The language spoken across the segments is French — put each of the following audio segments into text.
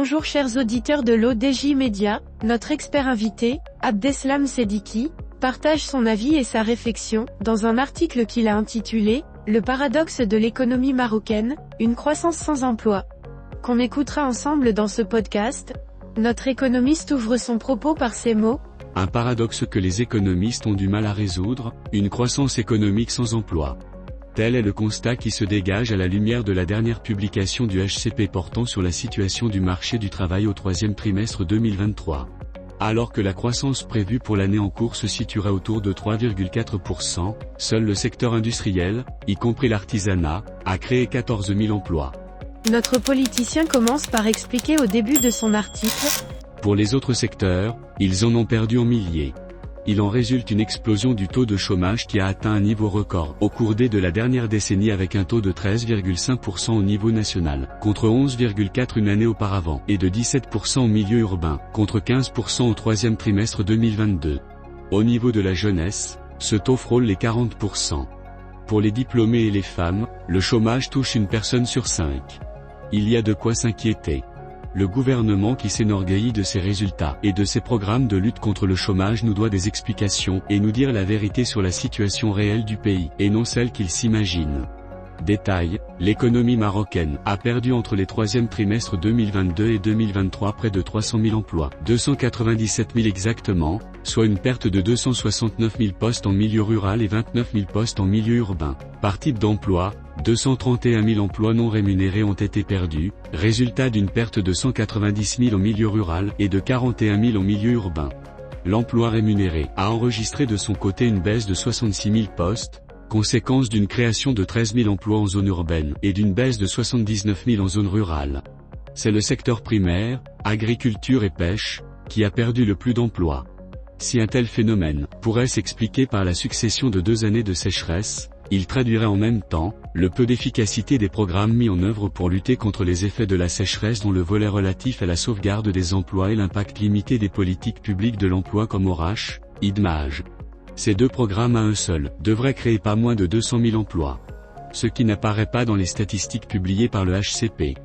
Bonjour chers auditeurs de l'ODJ Média, notre expert invité, Abdeslam Sediki, partage son avis et sa réflexion, dans un article qu'il a intitulé « Le paradoxe de l'économie marocaine, une croissance sans emploi », qu'on écoutera ensemble dans ce podcast. Notre économiste ouvre son propos par ces mots. Un paradoxe que les économistes ont du mal à résoudre, une croissance économique sans emploi. Tel est le constat qui se dégage à la lumière de la dernière publication du HCP portant sur la situation du marché du travail au troisième trimestre 2023. Alors que la croissance prévue pour l'année en cours se situerait autour de 3,4%, seul le secteur industriel, y compris l'artisanat, a créé 14 000 emplois. Notre politicien commence par expliquer au début de son article. Pour les autres secteurs, ils en ont perdu en milliers. Il en résulte une explosion du taux de chômage qui a atteint un niveau record au cours de la dernière décennie avec un taux de 13,5% au niveau national, contre 11,4% une année auparavant, et de 17% au milieu urbain, contre 15% au troisième trimestre 2022. Au niveau de la jeunesse, ce taux frôle les 40%. Pour les diplômés et les femmes, le chômage touche une personne sur 5. Il y a de quoi s'inquiéter. Le gouvernement qui s'enorgueillit de ses résultats et de ses programmes de lutte contre le chômage nous doit des explications et nous dire la vérité sur la situation réelle du pays, et non celle qu'il s'imagine. Détail, l'économie marocaine a perdu entre les troisièmes trimestres 2022 et 2023 près de 300 000 emplois, 297 000 exactement, soit une perte de 269 000 postes en milieu rural et 29 000 postes en milieu urbain. Par type d'emploi, 231 000 emplois non rémunérés ont été perdus, résultat d'une perte de 190 000 en milieu rural et de 41 000 en milieu urbain. L'emploi rémunéré a enregistré de son côté une baisse de 66 000 postes, conséquence d'une création de 13 000 emplois en zone urbaine et d'une baisse de 79 000 en zone rurale. C'est le secteur primaire, agriculture et pêche, qui a perdu le plus d'emplois. Si un tel phénomène pourrait s'expliquer par la succession de 2 années de sécheresse, il traduirait en même temps le peu d'efficacité des programmes mis en œuvre pour lutter contre les effets de la sécheresse dont le volet relatif à la sauvegarde des emplois et l'impact limité des politiques publiques de l'emploi comme ORH, IDMAGE. Ces 2 programmes à eux seuls devraient créer pas moins de 200 000 emplois. Ce qui n'apparaît pas dans les statistiques publiées par le HCP.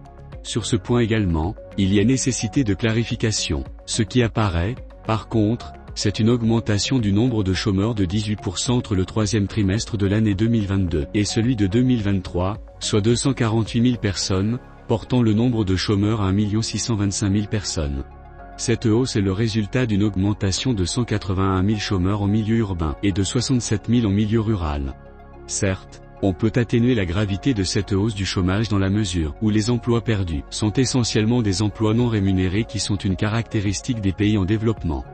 Sur ce point également, il y a nécessité de clarification. Ce qui apparaît, par contre, c'est une augmentation du nombre de chômeurs de 18% entre le troisième trimestre de l'année 2022 et celui de 2023, soit 248 000 personnes, portant le nombre de chômeurs à 1 625 000 personnes. Cette hausse est le résultat d'une augmentation de 181 000 chômeurs en milieu urbain et de 67 000 en milieu rural. Certes, on peut atténuer la gravité de cette hausse du chômage dans la mesure où les emplois perdus sont essentiellement des emplois non rémunérés qui sont une caractéristique des pays en développement.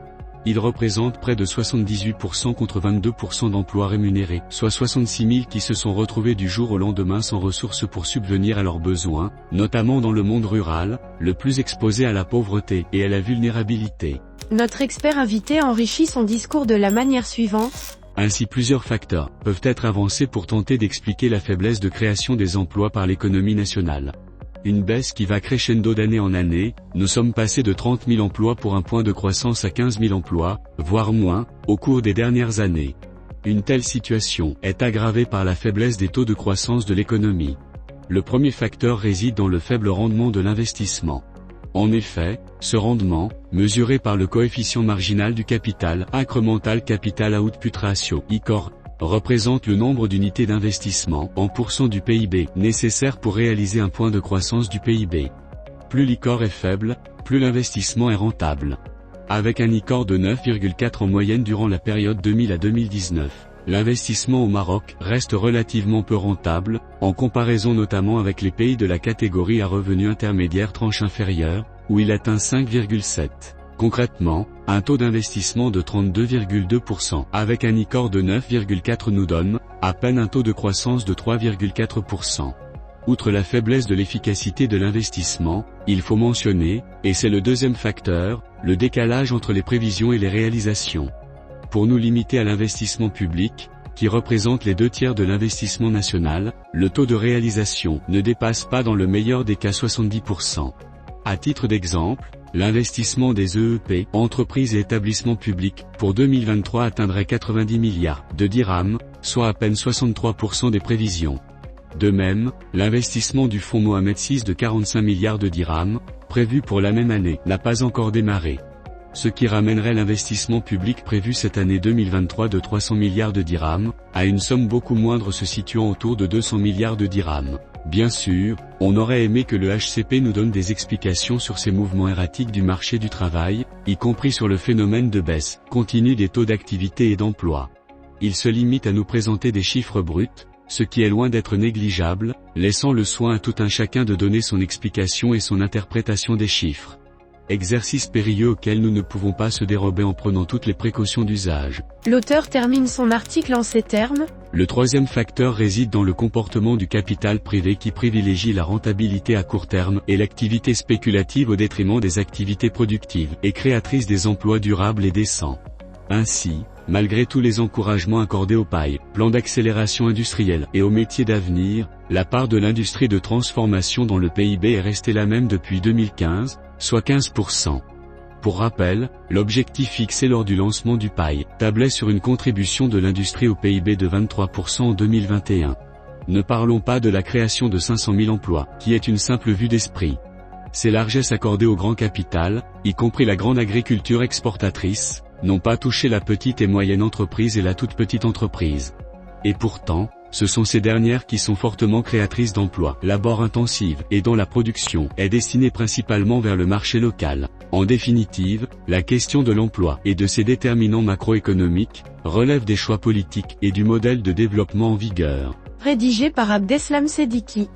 Ils représentent près de 78% contre 22% d'emplois rémunérés, soit 66 000 qui se sont retrouvés du jour au lendemain sans ressources pour subvenir à leurs besoins, notamment dans le monde rural, le plus exposé à la pauvreté et à la vulnérabilité. Notre expert invité enrichit son discours de la manière suivante. Ainsi plusieurs facteurs peuvent être avancés pour tenter d'expliquer la faiblesse de création des emplois par l'économie nationale. Une baisse qui va crescendo d'année en année, nous sommes passés de 30 000 emplois pour un point de croissance à 15 000 emplois, voire moins, au cours des dernières années. Une telle situation est aggravée par la faiblesse des taux de croissance de l'économie. Le premier facteur réside dans le faible rendement de l'investissement. En effet, ce rendement, mesuré par le coefficient marginal du capital, Incremental Capital Output Ratio, ICOR, représente le nombre d'unités d'investissement en pourcent du PIB nécessaire pour réaliser un point de croissance du PIB. Plus l'ICOR est faible, plus l'investissement est rentable. Avec un ICOR de 9,4 en moyenne durant la période 2000 à 2019, l'investissement au Maroc reste relativement peu rentable, en comparaison notamment avec les pays de la catégorie à revenus intermédiaires tranche inférieure, où il atteint 5,7. Concrètement, un taux d'investissement de 32,2% avec un ICOR de 9,4 nous donne, à peine un taux de croissance de 3,4%. Outre la faiblesse de l'efficacité de l'investissement, il faut mentionner, et c'est le deuxième facteur, le décalage entre les prévisions et les réalisations. Pour nous limiter à l'investissement public, qui représente les 2/3 de l'investissement national, le taux de réalisation ne dépasse pas dans le meilleur des cas 70%. À titre d'exemple, l'investissement des EEP, entreprises et établissements publics, pour 2023 atteindrait 90 milliards de dirhams, soit à peine 63% des prévisions. De même, l'investissement du fonds Mohamed VI de 45 milliards de dirhams, prévu pour la même année, n'a pas encore démarré. Ce qui ramènerait l'investissement public prévu cette année 2023 de 300 milliards de dirhams, à une somme beaucoup moindre se situant autour de 200 milliards de dirhams. Bien sûr, on aurait aimé que le HCP nous donne des explications sur ces mouvements erratiques du marché du travail, y compris sur le phénomène de baisse continue des taux d'activité et d'emploi. Il se limite à nous présenter des chiffres bruts, ce qui est loin d'être négligeable, laissant le soin à tout un chacun de donner son explication et son interprétation des chiffres. Exercice périlleux auquel nous ne pouvons pas se dérober en prenant toutes les précautions d'usage. L'auteur termine son article en ces termes. Le troisième facteur réside dans le comportement du capital privé qui privilégie la rentabilité à court terme et l'activité spéculative au détriment des activités productives et créatrices des emplois durables et décents. Ainsi, malgré tous les encouragements accordés aux pailles, plans d'accélération industrielle et aux métiers d'avenir, la part de l'industrie de transformation dans le PIB est restée la même depuis 2015, soit 15%. Pour rappel, l'objectif fixé lors du lancement du PAI tablait sur une contribution de l'industrie au PIB de 23% en 2021. Ne parlons pas de la création de 500 000 emplois, qui est une simple vue d'esprit. Ces largesses accordées au grand capital, y compris la grande agriculture exportatrice, n'ont pas touché la petite et moyenne entreprise et la toute petite entreprise. Et pourtant, ce sont ces dernières qui sont fortement créatrices d'emplois, labor-intensives, et dont la production est destinée principalement vers le marché local. En définitive, la question de l'emploi et de ses déterminants macroéconomiques relève des choix politiques et du modèle de développement en vigueur. Rédigé par Abdeslam Sediki.